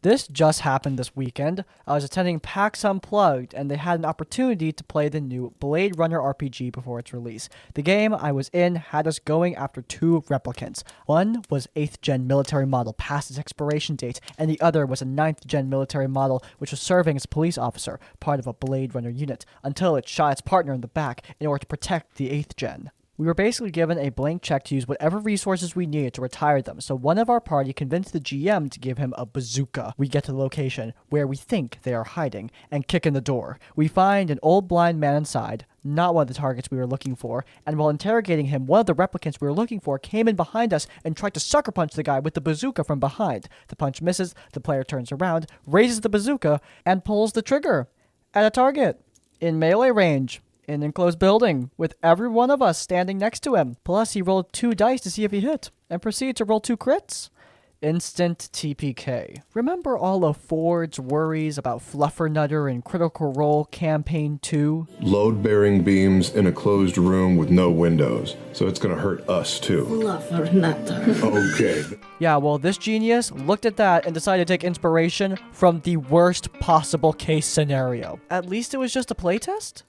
This just happened this weekend. I was attending PAX Unplugged, and they had an opportunity to play the new Blade Runner RPG before its release. The game I was in had us going after 2 replicants. One was 8th gen military model past its expiration date, and the other was a 9th gen military model which was serving as a police officer, part of a Blade Runner unit, until it shot its partner in the back in order to protect the 8th gen. We were basically given a blank check to use whatever resources we needed to retire them, so one of our party convinced the GM to give him a bazooka. We get to the location, where we think they are hiding, and kick in the door. We find an old blind man inside, not one of the targets we were looking for, and while interrogating him, one of the replicants we were looking for came in behind us and tried to sucker punch the guy with the bazooka from behind. The punch misses, the player turns around, raises the bazooka, and pulls the trigger at a target in melee range. In an enclosed building, with every one of us standing next to him. Plus, he rolled 2 dice to see if he hit, and proceeded to roll 2 crits. Instant TPK. Remember all of Ford's worries about Fluffernutter in Critical Role Campaign 2? Load-bearing beams in a closed room with no windows, so it's gonna hurt us too. Fluffernutter. Okay. Yeah, well, this genius looked at that and decided to take inspiration from the worst possible case scenario. At least it was just a playtest?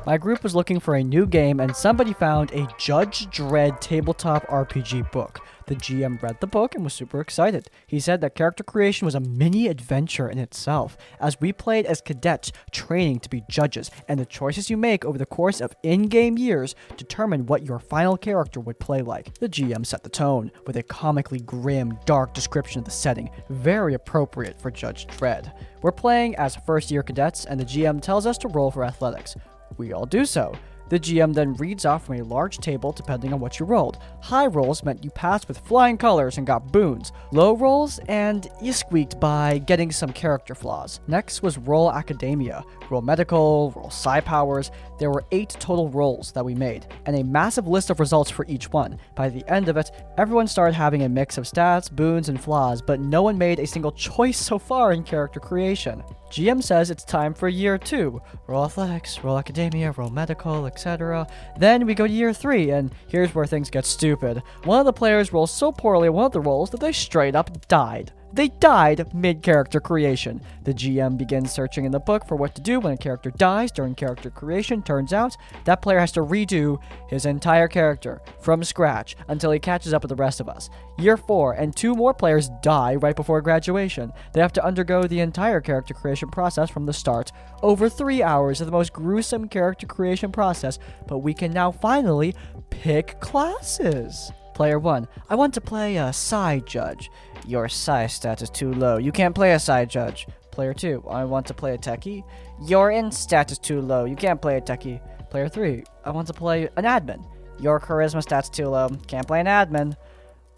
My group was looking for a new game, and somebody found a Judge Dredd tabletop RPG book. The GM read the book and was super excited. He said that character creation was a mini adventure in itself, as we played as cadets training to be judges, and the choices you make over the course of in-game years determine what your final character would play like. The GM set the tone with a comically grim, dark description of the setting, very appropriate for Judge Dredd. We're playing as first-year cadets, and the GM tells us to roll for athletics. We all do so. The GM then reads off from a large table depending on what you rolled. High rolls meant you passed with flying colors and got boons. Low rolls, and you squeaked by getting some character flaws. Next was roll academia, roll medical, roll psi powers. There were 8 total rolls that we made, and a massive list of results for each one. By the end of it, everyone started having a mix of stats, boons, and flaws, but no one made a single choice so far in character creation. GM says it's time for year 2. Roll athletics, roll academia, roll medical, etc. Then we go to year 3, and here's where things get stupid. One of the players rolls so poorly on one of the rolls that they straight up died. They died mid-character creation. The GM begins searching in the book for what to do when a character dies during character creation. Turns out, that player has to redo his entire character from scratch until he catches up with the rest of us. Year 4, and 2 more players die right before graduation. They have to undergo the entire character creation process from the start. Over 3 hours of the most gruesome character creation process, but we can now finally pick classes. Player 1, I want to play a Psi Judge. Your Psi stat is too low. You can't play a Psi Judge. Player 2, I want to play a Techie. Your Int stat is too low. You can't play a Techie. Player 3, I want to play an Admin. Your Charisma stat's too low. Can't play an Admin.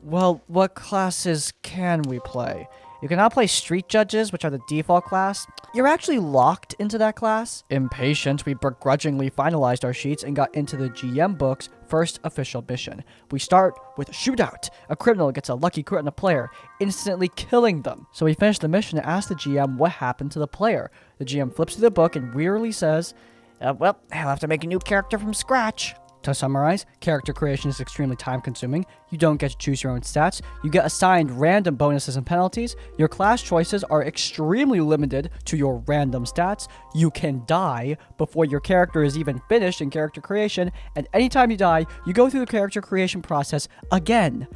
Well, what classes can we play? You can now play Street Judges, which are the default class. You're actually locked into that class. Impatient, we begrudgingly finalized our sheets and got into the GM book's first official mission. We start with a shootout. A criminal gets a lucky crit on a player, instantly killing them. So we finish the mission and ask the GM what happened to the player. The GM flips through the book and wearily says, well, I'll have to make a new character from scratch. To summarize, character creation is extremely time-consuming. You don't get to choose your own stats. You get assigned random bonuses and penalties. Your class choices are extremely limited to your random stats. You can die before your character is even finished in character creation, and anytime you die, you go through the character creation process again.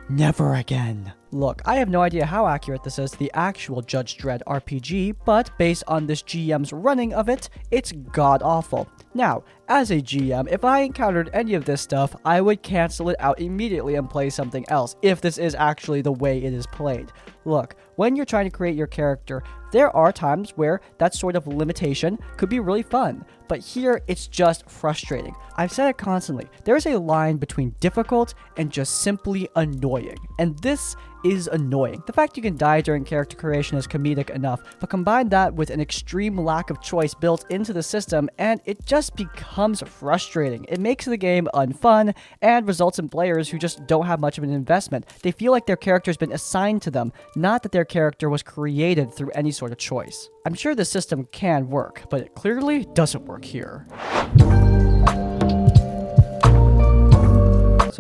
Never again. Look, I have no idea how accurate this is to the actual Judge Dredd RPG, but based on this GM's running of it, it's god-awful. Now, as a GM, if I encountered any of this stuff, I would cancel it out immediately and play something else, if this is actually the way it is played. Look, when you're trying to create your character, there are times where that sort of limitation could be really fun, but here it's just frustrating. I've said it constantly, there is a line between difficult and just simply annoying, and this is annoying. The fact you can die during character creation is comedic enough, but combine that with an extreme lack of choice built into the system, and it just becomes frustrating. It makes the game unfun, and results in players who just don't have much of an investment. They feel like their character's been assigned to them, not that their character was created through any sort of choice. I'm sure the system can work, but it clearly doesn't work here.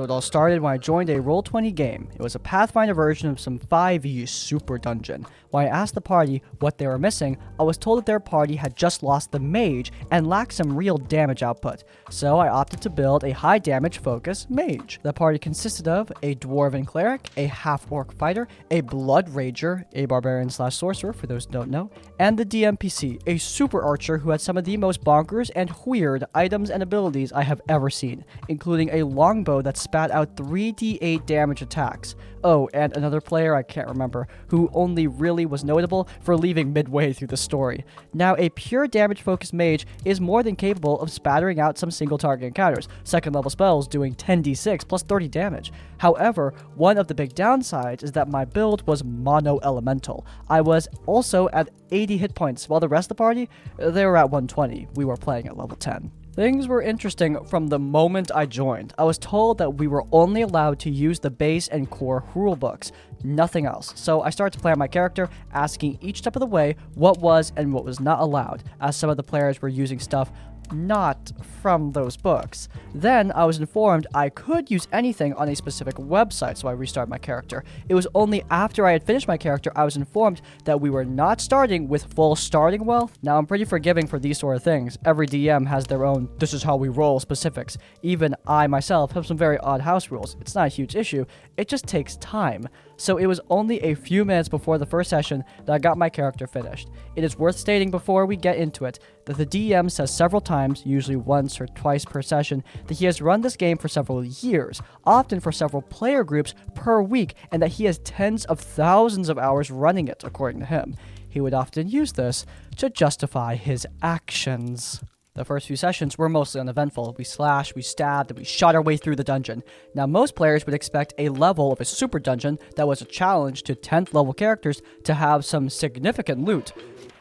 it all started when I joined a Roll20 game. It was a Pathfinder version of some 5e super dungeon. When I asked the party what they were missing, I was told that their party had just lost the mage and lacked some real damage output. So I opted to build a high damage focus mage. The party consisted of a dwarven cleric, a half-orc fighter, a blood rager, a barbarian/sorcerer for those who don't know, and the DMPC, a super archer who had some of the most bonkers and weird items and abilities I have ever seen, including a longbow that spat out 3d8 damage attacks. Oh, and another player I can't remember, who only really was notable for leaving midway through the story. Now, a pure damage focused mage is more than capable of spattering out some single target encounters, second level spells doing 10d6 plus 30 damage. However, one of the big downsides is that my build was mono elemental. I was also at 80 hit points, while the rest of the party, they were at 120. We were playing at level 10. Things were interesting from the moment I joined. I was told that we were only allowed to use the base and core rulebooks, nothing else. So I started to plan my character, asking each step of the way what was and what was not allowed, as some of the players were using stuff not from those books. Then I was informed I could use anything on a specific website, so I restarted my character. It was only after I had finished my character I was informed that we were not starting with full starting wealth. Now, I'm pretty forgiving for these sort of things. Every DM has their own "this is how we roll" specifics. Even I myself have some very odd house rules. It's not a huge issue, it just takes time. So it was only a few minutes before the first session that I got my character finished. It is worth stating before we get into it that the DM says several times, usually once or twice per session, that he has run this game for several years, often for several player groups per week, and that he has tens of thousands of hours running it, according to him. He would often use this to justify his actions. The first few sessions were mostly uneventful. We slashed, we stabbed, and we shot our way through the dungeon. Now, most players would expect a level of a super dungeon that was a challenge to 10th level characters to have some significant loot.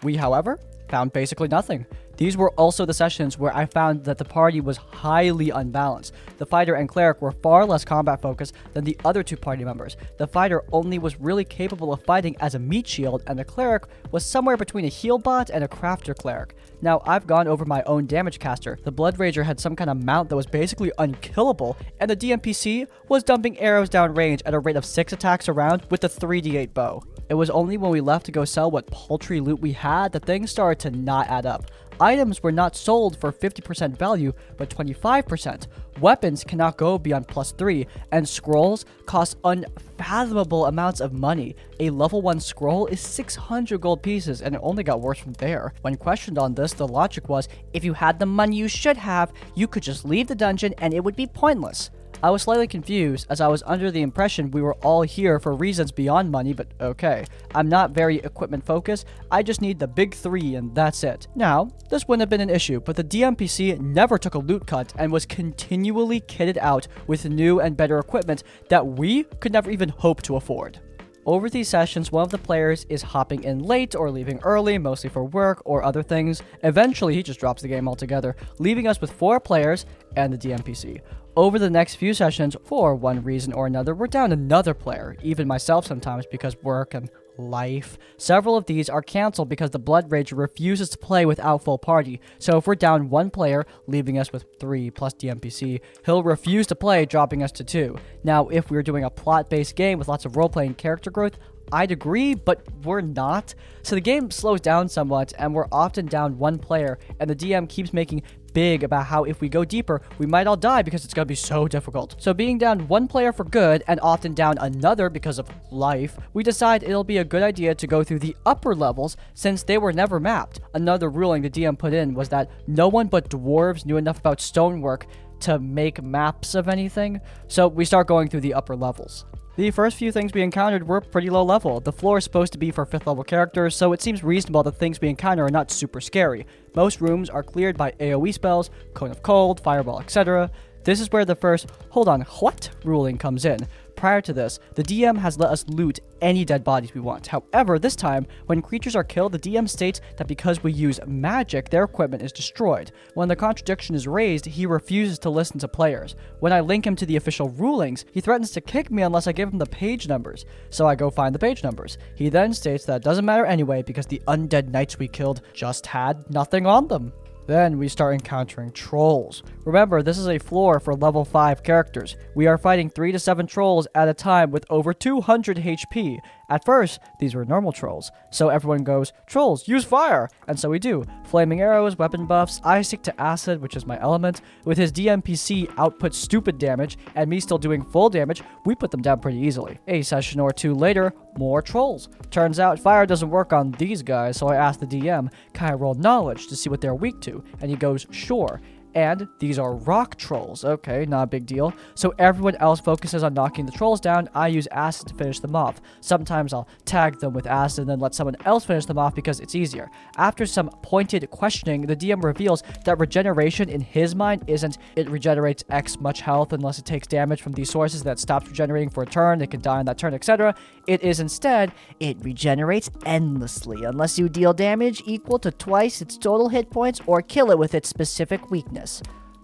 We, however, found basically nothing. These were also the sessions where I found that the party was highly unbalanced. The fighter and cleric were far less combat focused than the other two party members. The fighter only was really capable of fighting as a meat shield, and the cleric was somewhere between a heal bot and a crafter cleric. Now, I've gone over my own damage caster. The blood rager had some kind of mount that was basically unkillable, and the DMPC was dumping arrows down range at a rate of 6 attacks a round with the 3d8 bow. It was only when we left to go sell what paltry loot we had that things started to not add up. Items were not sold for 50% value, but 25%. Weapons cannot go beyond +3, and scrolls cost unfathomable amounts of money. A level 1 scroll is 600 gold pieces, and it only got worse from there. When questioned on this, the logic was, if you had the money you should have, you could just leave the dungeon and it would be pointless. I was slightly confused, as I was under the impression we were all here for reasons beyond money, but okay. I'm not very equipment focused, I just need the big 3 and that's it. Now, this wouldn't have been an issue, but the DMPC never took a loot cut and was continually kitted out with new and better equipment that we could never even hope to afford. Over these sessions, one of the players is hopping in late or leaving early, mostly for work or other things. Eventually, he just drops the game altogether, leaving us with 4 players and the DMPC. Over the next few sessions, for one reason or another, we're down another player, even myself sometimes because work and life. Several of these are cancelled because the Blood Rager refuses to play without full party, so if we're down 1 player, leaving us with 3 plus DMPC, he'll refuse to play, dropping us to 2. Now, if we were doing a plot-based game with lots of role-playing and character growth, I'd agree, but we're not. So the game slows down somewhat, and we're often down 1 player, and the DM keeps making big about how if we go deeper, we might all die because it's going to be so difficult. So being down 1 player for good and often down another because of life, we decide it'll be a good idea to go through the upper levels since they were never mapped. Another ruling the DM put in was that no one but dwarves knew enough about stonework to make maps of anything, so we start going through the upper levels. The first few things we encountered were pretty low level. The floor is supposed to be for 5th level characters, so it seems reasonable that things we encounter are not super scary. Most rooms are cleared by AoE spells, Cone of Cold, Fireball, etc. This is where the first "hold on, what?" ruling comes in. Prior to this, the DM has let us loot any dead bodies we want. However, this time, when creatures are killed, the DM states that because we use magic, their equipment is destroyed. When the contradiction is raised, he refuses to listen to players. When I link him to the official rulings, he threatens to kick me unless I give him the page numbers. So I go find the page numbers. He then states that it doesn't matter anyway because the undead knights we killed just had nothing on them. Then we start encountering trolls. Remember, this is a floor for level 5 characters. We are fighting 3 to 7 trolls at a time with over 200 HP. At first, these were normal trolls, so everyone goes, "Trolls, use fire!" And so we do. Flaming arrows, weapon buffs, I stick to acid, which is my element. With his DMPC output stupid damage, and me still doing full damage, we put them down pretty easily. A session or 2 later, more trolls. Turns out fire doesn't work on these guys, so I asked the DM, "Can I roll knowledge to see what they're weak to?" And he goes, "Sure." And these are rock trolls. Okay, not a big deal. So everyone else focuses on knocking the trolls down. I use acid to finish them off. Sometimes I'll tag them with acid and then let someone else finish them off because it's easier. After some pointed questioning, the DM reveals that regeneration in his mind isn't it regenerates X much health unless it takes damage from these sources that stops regenerating for a turn, it can die on that turn, etc. It is instead, it regenerates endlessly unless you deal damage equal to twice its total hit points or kill it with its specific weakness.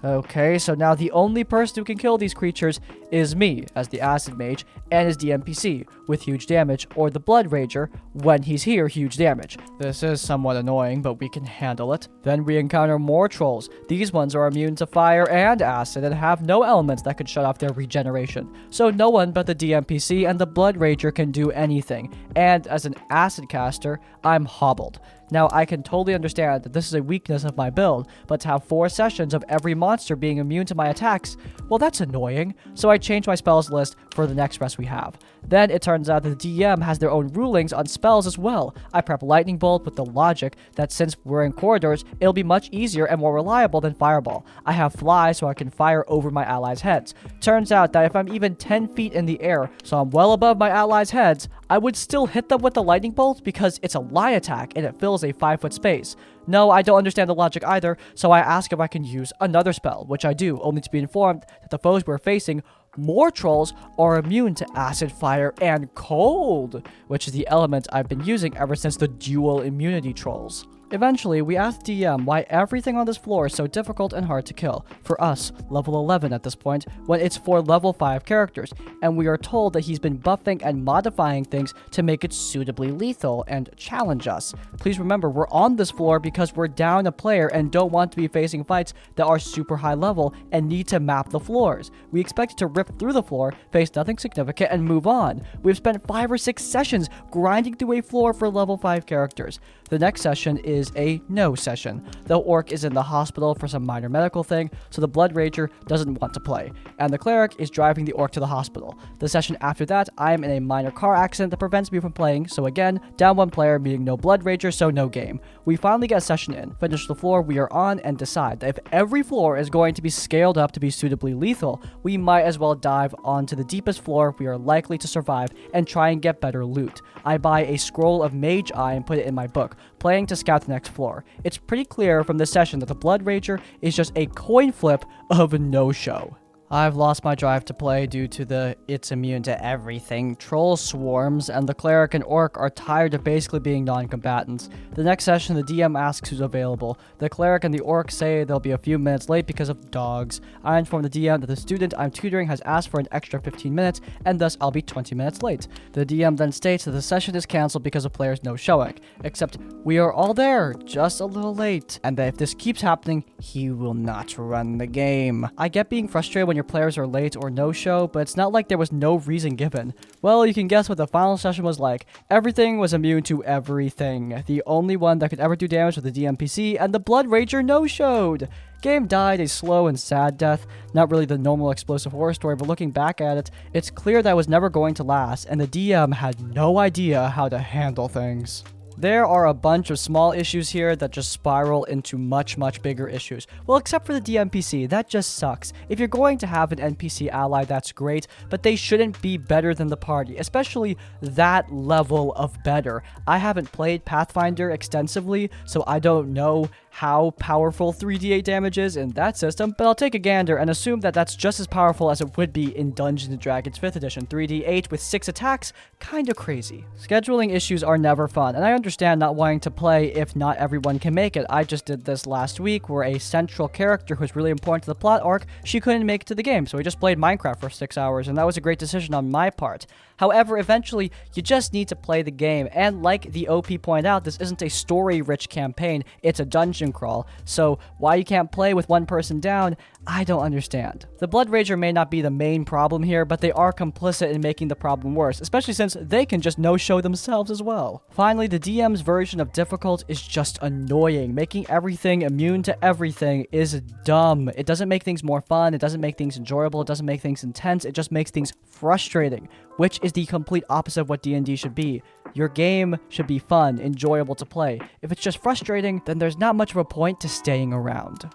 Okay, so now the only person who can kill these creatures is me, as the Acid Mage, and his DMPC, with huge damage, or the Blood Rager, when he's here, huge damage. This is somewhat annoying, but we can handle it. Then we encounter more trolls. These ones are immune to fire and acid, and have no elements that could shut off their regeneration. So no one but the DMPC and the Blood Rager can do anything, and as an Acid caster, I'm hobbled. Now, I can totally understand that this is a weakness of my build, but to have 4 sessions of every monster being immune to my attacks, well, that's annoying. So I changed my spells list for the next rest we have. Then it turns out that the DM has their own rulings on spells as well. I prep Lightning Bolt with the logic that since we're in corridors, it'll be much easier and more reliable than Fireball. I have Fly so I can fire over my allies' heads. Turns out that if I'm even 10 feet in the air, so I'm well above my allies' heads, I would still hit them with the Lightning Bolt because it's a lie attack and it fills a 5-foot space. No, I don't understand the logic either, so I ask if I can use another spell, which I do, only to be informed that the foes we're facing, more trolls, are immune to acid, fire, and cold, which is the element I've been using ever since the dual immunity trolls. Eventually, we asked DM why everything on this floor is so difficult and hard to kill, for us, level 11 at this point, when it's for level 5 characters, and we are told that he's been buffing and modifying things to make it suitably lethal and challenge us. Please remember, we're on this floor because we're down a player and don't want to be facing fights that are super high level and need to map the floors. We expected to rip through the floor, face nothing significant, and move on. We've spent 5 or 6 sessions grinding through a floor for level 5 characters. The next session is a no session. The Orc is in the hospital for some minor medical thing, so the Blood Rager doesn't want to play, and the Cleric is driving the Orc to the hospital. The session after that, I am in a minor car accident that prevents me from playing, so again, down 1 player, meaning no Blood Rager, so no game. We finally get a session in, finish the floor we are on, and decide that if every floor is going to be scaled up to be suitably lethal, we might as well dive onto the deepest floor we are likely to survive and try and get better loot. I buy a scroll of Mage Eye and put it in my book, planning to scout the next floor. It's pretty clear from this session that the Blood Rager is just a coin flip of no-show. I've lost my drive to play due to the it's immune to everything troll swarms, and the Cleric and Orc are tired of basically being non-combatants. The next session, the DM asks who's available. The Cleric and the Orc say they'll be a few minutes late because of dogs. I inform the DM that the student I'm tutoring has asked for an extra 15 minutes, and thus I'll be 20 minutes late. The DM then states that the session is cancelled because of players no showing, except we are all there, just a little late, and that if this keeps happening, he will not run the game. I get being frustrated when your players are late or no-show, but it's not like there was no reason given. Well, you can guess what the final session was like. Everything was immune to everything. The only one that could ever do damage was the DMPC, and the Blood Rager no-showed. Game died a slow and sad death. Not really the normal explosive horror story, but looking back at it, it's clear that it was never going to last, and the DM had no idea how to handle things. There are a bunch of small issues here that just spiral into much, much bigger issues. Well, except for the DMPC, that just sucks. If you're going to have an NPC ally, that's great, but they shouldn't be better than the party, especially that level of better. I haven't played Pathfinder extensively, so I don't know how powerful 3d8 damage is in that system, but I'll take a gander and assume that that's just as powerful as it would be in Dungeons & Dragons 5th edition. 3d8 with 6 attacks? Kinda crazy. Scheduling issues are never fun, and I understand not wanting to play if not everyone can make it. I just did this last week where a central character who's really important to the plot arc, she couldn't make it to the game, so we just played Minecraft for 6 hours, and that was a great decision on my part. However, eventually, you just need to play the game, and like the OP pointed out, this isn't a story-rich campaign, it's a dungeon dungeon crawl, so why you can't play with one person down, I don't understand. The Blood Rager may not be the main problem here, but they are complicit in making the problem worse, especially since they can just no-show themselves as well. Finally, the DM's version of difficult is just annoying. Making everything immune to everything is dumb. It doesn't make things more fun, it doesn't make things enjoyable, it doesn't make things intense, it just makes things frustrating, which is the complete opposite of what D&D should be. Your game should be fun, enjoyable to play. If it's just frustrating, then there's not much of a point to staying around.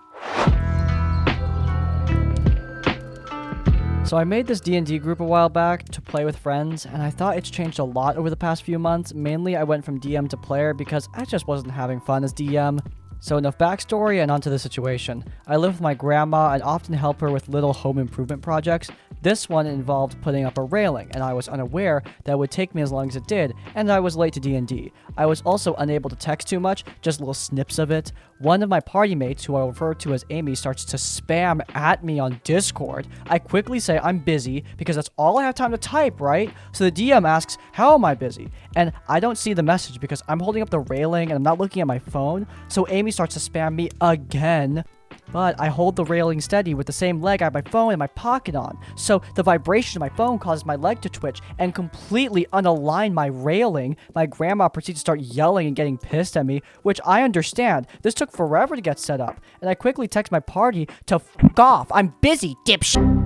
So I made this D&D group a while back to play with friends, and I thought it's changed a lot over the past few months. Mainly I went from DM to player because I just wasn't having fun as DM. So enough backstory and onto the situation. I live with my grandma and often help her with little home improvement projects. This one involved putting up a railing, and I was unaware that it would take me as long as it did, and I was late to D&D. I was also unable to text too much, just little snips of it. One of my party mates, who I refer to as Amy, starts to spam at me on Discord. I quickly say I'm busy because that's all I have time to type, right? So the DM asks, how am I busy? And I don't see the message because I'm holding up the railing and I'm not looking at my phone. So Amy starts to spam me again. But I hold the railing steady with the same leg I have my phone in my pocket on. So the vibration of my phone causes my leg to twitch and completely unalign my railing. My grandma proceeds to start yelling and getting pissed at me, which I understand. This took forever to get set up. And I quickly text my party to f*** off. I'm busy, dipshit.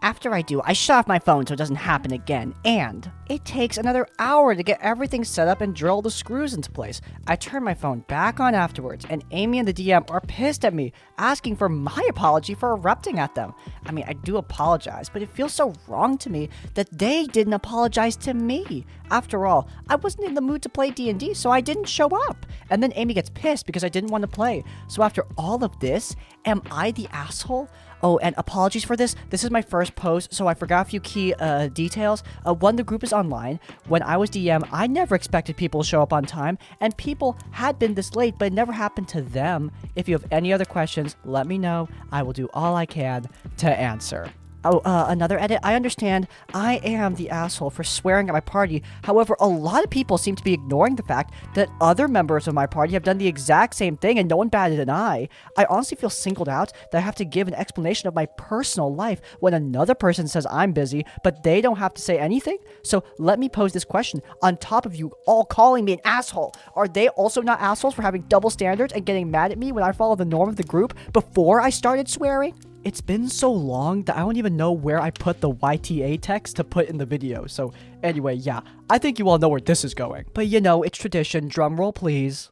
After I do, I shut off my phone so it doesn't happen again, and it takes another hour to get everything set up and drill the screws into place. I turn my phone back on afterwards, and Amy and the DM are pissed at me, asking for my apology for erupting at them. I mean, I do apologize, but it feels so wrong to me that they didn't apologize to me. After all, I wasn't in the mood to play D&D, so I didn't show up. And then Amy gets pissed because I didn't want to play. So after all of this, am I the asshole? Oh, and apologies for this. This is my first post, so I forgot a few key details. One, the group is online. When I was DM, I never expected people to show up on time, and people had been this late, but it never happened to them. If you have any other questions, let me know. I will do all I can to answer. Oh, another edit. I understand I am the asshole for swearing at my party. However, a lot of people seem to be ignoring the fact that other members of my party have done the exact same thing and no one batted an eye. I honestly feel singled out that I have to give an explanation of my personal life when another person says I'm busy, but they don't have to say anything. So let me pose this question. On top of you all calling me an asshole, are they also not assholes for having double standards and getting mad at me when I follow the norm of the group before I started swearing? It's been so long that I don't even know where I put the YTA text to put in the video. So anyway, yeah, I think you all know where this is going. But you know, it's tradition. Drum roll, please.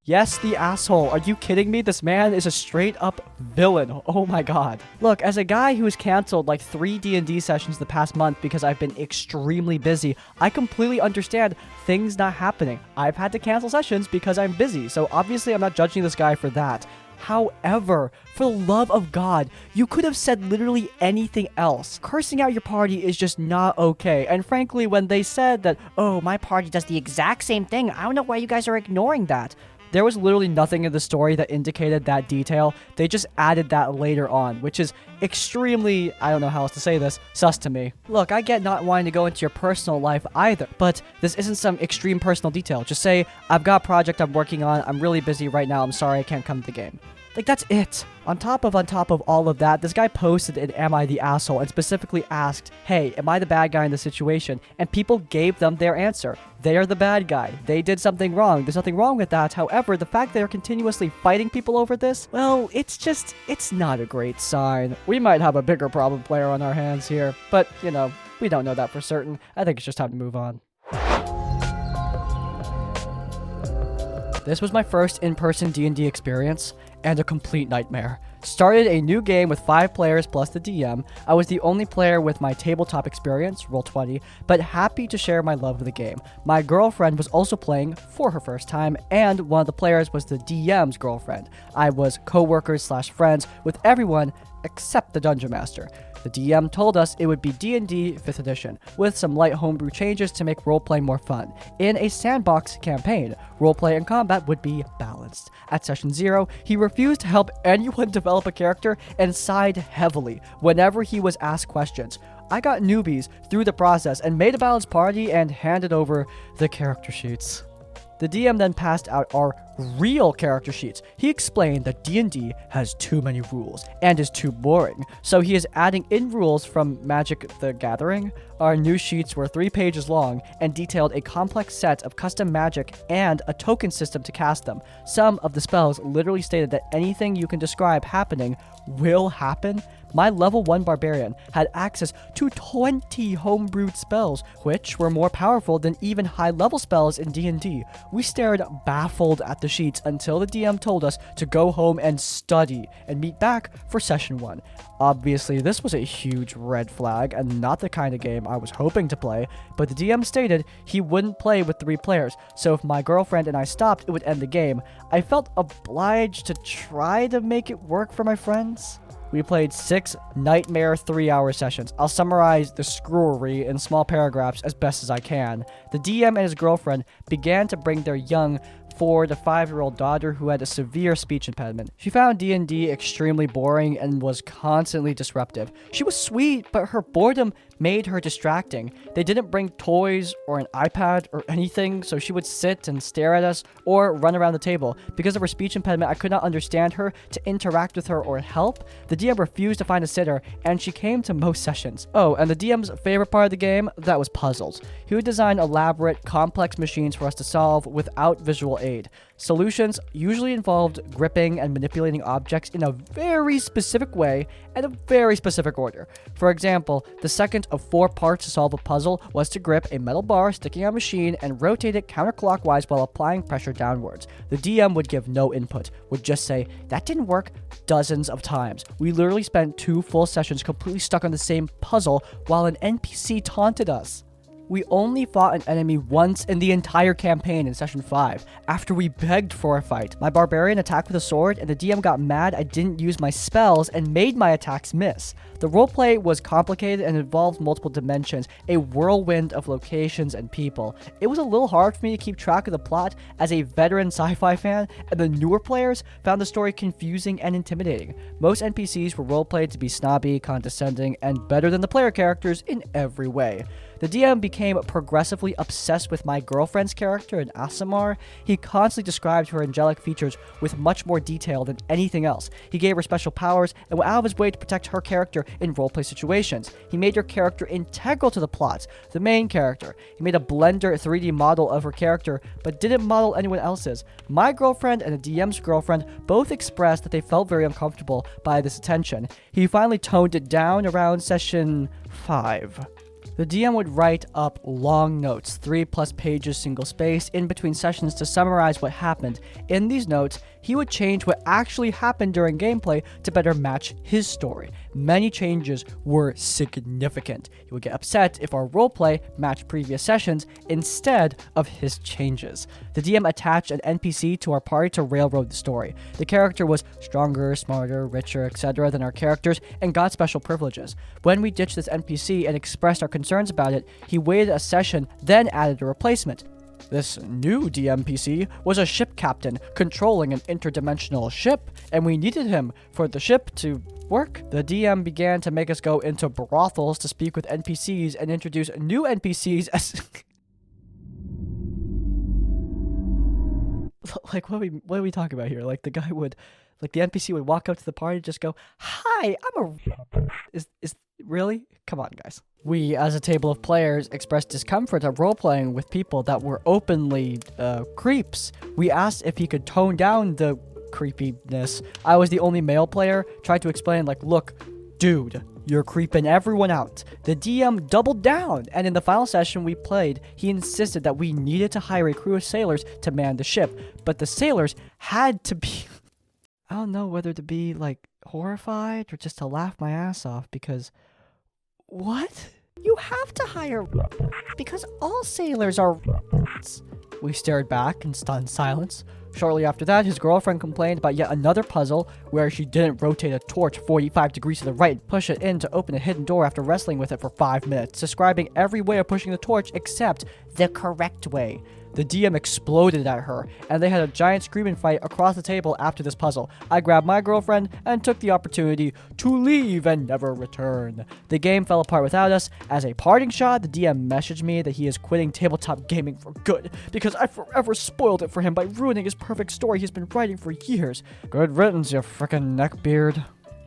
Yes, the asshole. Are you kidding me? This man is a straight up villain. Oh my god. Look, as a guy who has canceled like 3 D&D sessions the past month because I've been extremely busy, I completely understand things not happening. I've had to cancel sessions because I'm busy, so obviously I'm not judging this guy for that. However, for the love of God, you could have said literally anything else. Cursing out your party is just not okay. And frankly, when they said that, oh, my party does the exact same thing, I don't know why you guys are ignoring that. There was literally nothing in the story that indicated that detail. They just added that later on, which is extremely, I don't know how else to say this, sus to me. Look, I get not wanting to go into your personal life either, but this isn't some extreme personal detail. Just say, I've got a project I'm working on, I'm really busy right now, I'm sorry I can't come to the game. Like, that's it. On top of all of that, this guy posted an Am I the Asshole and specifically asked, hey, am I the bad guy in this situation? And people gave them their answer. They are the bad guy. They did something wrong. There's nothing wrong with that. However, the fact they're continuously fighting people over this, well, it's not a great sign. We might have a bigger problem player on our hands here, but, you know, we don't know that for certain. I think it's just time to move on. This was my first in-person D&D experience, and a complete nightmare. Started a new game with 5 players plus the DM. I was the only player with my tabletop experience, Roll20, but happy to share my love of the game. My girlfriend was also playing for her first time, and one of the players was the DM's girlfriend. I was co-workers/friends with everyone except the Dungeon Master. The DM told us it would be D&D 5th edition, with some light homebrew changes to make roleplay more fun. In a sandbox campaign, roleplay and combat would be balanced. At session 0, he refused to help anyone develop a character and sighed heavily whenever he was asked questions. I got newbies through the process and made a balanced party and handed over the character sheets. The DM then passed out our real character sheets. He explained that D&D has too many rules and is too boring, so he is adding in rules from Magic the Gathering. Our new sheets were 3 pages long and detailed a complex set of custom magic and a token system to cast them. Some of the spells literally stated that anything you can describe happening will happen. My level 1 barbarian had access to 20 homebrewed spells, which were more powerful than even high-level spells in D&D. We stared baffled at the sheets until the DM told us to go home and study and meet back for session 1. Obviously, this was a huge red flag and not the kind of game I was hoping to play, but the DM stated he wouldn't play with 3 players, so if my girlfriend and I stopped, it would end the game. I felt obliged to try to make it work for my friends. We played 6 nightmare 3-hour sessions. I'll summarize the screwery in small paragraphs as best as I can. The DM and his girlfriend began to bring their young 4 to 5-year-old daughter who had a severe speech impediment. She found D&D extremely boring and was constantly disruptive. She was sweet, but her boredom made her distracting. They didn't bring toys or an iPad or anything, so she would sit and stare at us or run around the table. Because of her speech impediment, I could not understand her to interact with her or help. The DM refused to find a sitter, and she came to most sessions. Oh, and the DM's favorite part of the game, that was puzzles. He would design elaborate, complex machines for us to solve without visual aid. Solutions usually involved gripping and manipulating objects in a very specific way and a very specific order. For example, the second of 4 parts to solve a puzzle was to grip a metal bar sticking out of a machine and rotate it counterclockwise while applying pressure downwards. The DM would give no input, would just say, "That didn't work," dozens of times. We literally spent 2 full sessions completely stuck on the same puzzle while an NPC taunted us. We only fought an enemy once in the entire campaign in session 5, after we begged for a fight. My barbarian attacked with a sword, and the DM got mad I didn't use my spells and made my attacks miss. The roleplay was complicated and involved multiple dimensions, a whirlwind of locations and people. It was a little hard for me to keep track of the plot as a veteran sci-fi fan, and the newer players found the story confusing and intimidating. Most NPCs were roleplayed to be snobby, condescending, and better than the player characters in every way. The DM became progressively obsessed with my girlfriend's character in Asimar. He constantly described her angelic features with much more detail than anything else. He gave her special powers and went out of his way to protect her character in roleplay situations. He made her character integral to the plot, the main character. He made a Blender 3D model of her character, but didn't model anyone else's. My girlfriend and the DM's girlfriend both expressed that they felt very uncomfortable by this attention. He finally toned it down around session 5. The DM would write up long notes, 3+ pages single-spaced, in between sessions to summarize what happened. In these notes, he would change what actually happened during gameplay to better match his story. Many changes were significant. He would get upset if our roleplay matched previous sessions instead of his changes. The DM attached an NPC to our party to railroad the story. The character was stronger, smarter, richer, etc. than our characters and got special privileges. When we ditched this NPC and expressed our concerns about it, he waited a session, then added a replacement. This new DMPC was a ship captain controlling an interdimensional ship, and we needed him for the ship to work. The DM began to make us go into brothels to speak with NPCs and introduce new NPCs as... Like, what are we talking about here? Like, the NPC would walk up to the party and just go, "Hi, I'm a..." Is really? Come on, guys. We, as a table of players, expressed discomfort at role-playing with people that were openly creeps. We asked if he could tone down the creepiness. I was the only male player, tried to explain, like, "Look, dude, you're creeping everyone out." The DM doubled down, and in the final session we played, he insisted that we needed to hire a crew of sailors to man the ship, but the sailors had to be... I don't know whether to be, like, horrified or just to laugh my ass off, because... What? You have to hire because all sailors are... We stared back in stunned silence. Shortly after that, his girlfriend complained about yet another puzzle where she didn't rotate a torch 45 degrees to the right and push it in to open a hidden door after wrestling with it for 5 minutes, describing every way of pushing the torch except the correct way. The DM exploded at her, and they had a giant screaming fight across the table after this puzzle. I grabbed my girlfriend and took the opportunity to leave and never return. The game fell apart without us. As a parting shot, the DM messaged me that he is quitting tabletop gaming for good because I forever spoiled it for him by ruining his perfect story he's been writing for years. Good riddance, you frickin' neckbeard.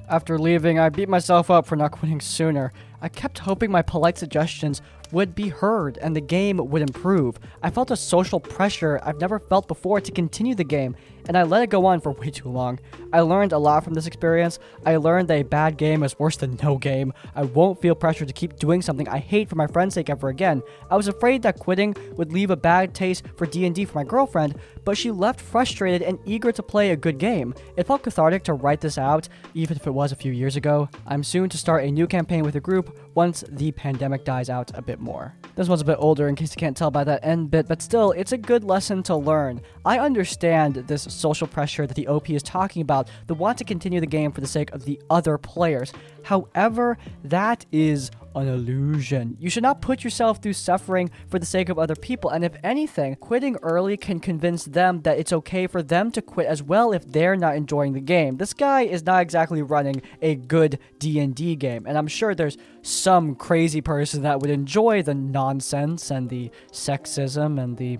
After leaving, I beat myself up for not quitting sooner. I kept hoping my polite suggestions would be heard and the game would improve. I felt a social pressure I've never felt before to continue the game, and I let it go on for way too long. I learned a lot from this experience. I learned that a bad game is worse than no game. I won't feel pressure to keep doing something I hate for my friend's sake ever again. I was afraid that quitting would leave a bad taste for D&D for my girlfriend, but she left frustrated and eager to play a good game. It felt cathartic to write this out, even if it was a few years ago. I'm soon to start a new campaign with the group once the pandemic dies out a bit more. This one's a bit older in case you can't tell by that end bit, but still, it's a good lesson to learn. I understand this social pressure that the OP is talking about, the want to continue the game for the sake of the other players. However, that is an illusion. You should not put yourself through suffering for the sake of other people, and if anything, quitting early can convince them that it's okay for them to quit as well if they're not enjoying the game. This guy is not exactly running a good D&D game, and I'm sure there's some crazy person that would enjoy the nonsense and the sexism and the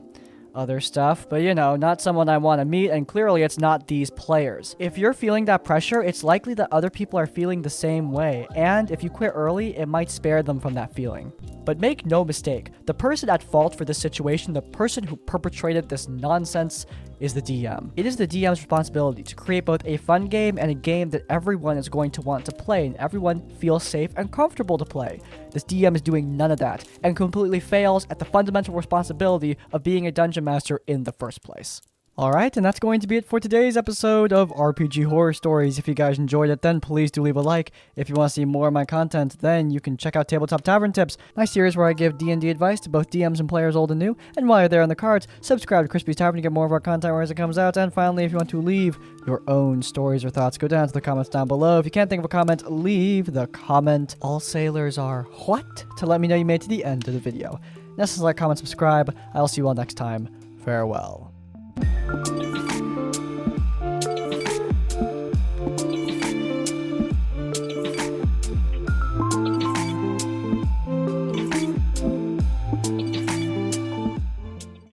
other stuff, but not someone I want to meet, and clearly it's not these players. If you're feeling that pressure, it's likely that other people are feeling the same way, and if you quit early, it might spare them from that feeling. But make no mistake, the person at fault for this situation, the person who perpetrated this nonsense, is the DM. It is the DM's responsibility to create both a fun game and a game that everyone is going to want to play and everyone feels safe and comfortable to play. This DM is doing none of that and completely fails at the fundamental responsibility of being a dungeon master in the first place. Alright, and that's going to be it for today's episode of RPG Horror Stories. If you guys enjoyed it, then please do leave a like. If you want to see more of my content, then you can check out Tabletop Tavern Tips, my series where I give D&D advice to both DMs and players old and new. And while you're there on the cards, subscribe to Crispy's Tavern to get more of our content as it comes out. And finally, if you want to leave your own stories or thoughts, go down to the comments down below. If you can't think of a comment, leave the comment. All sailors are what? To let me know you made it to the end of the video. Next is like, comment, subscribe. I'll see you all next time. Farewell.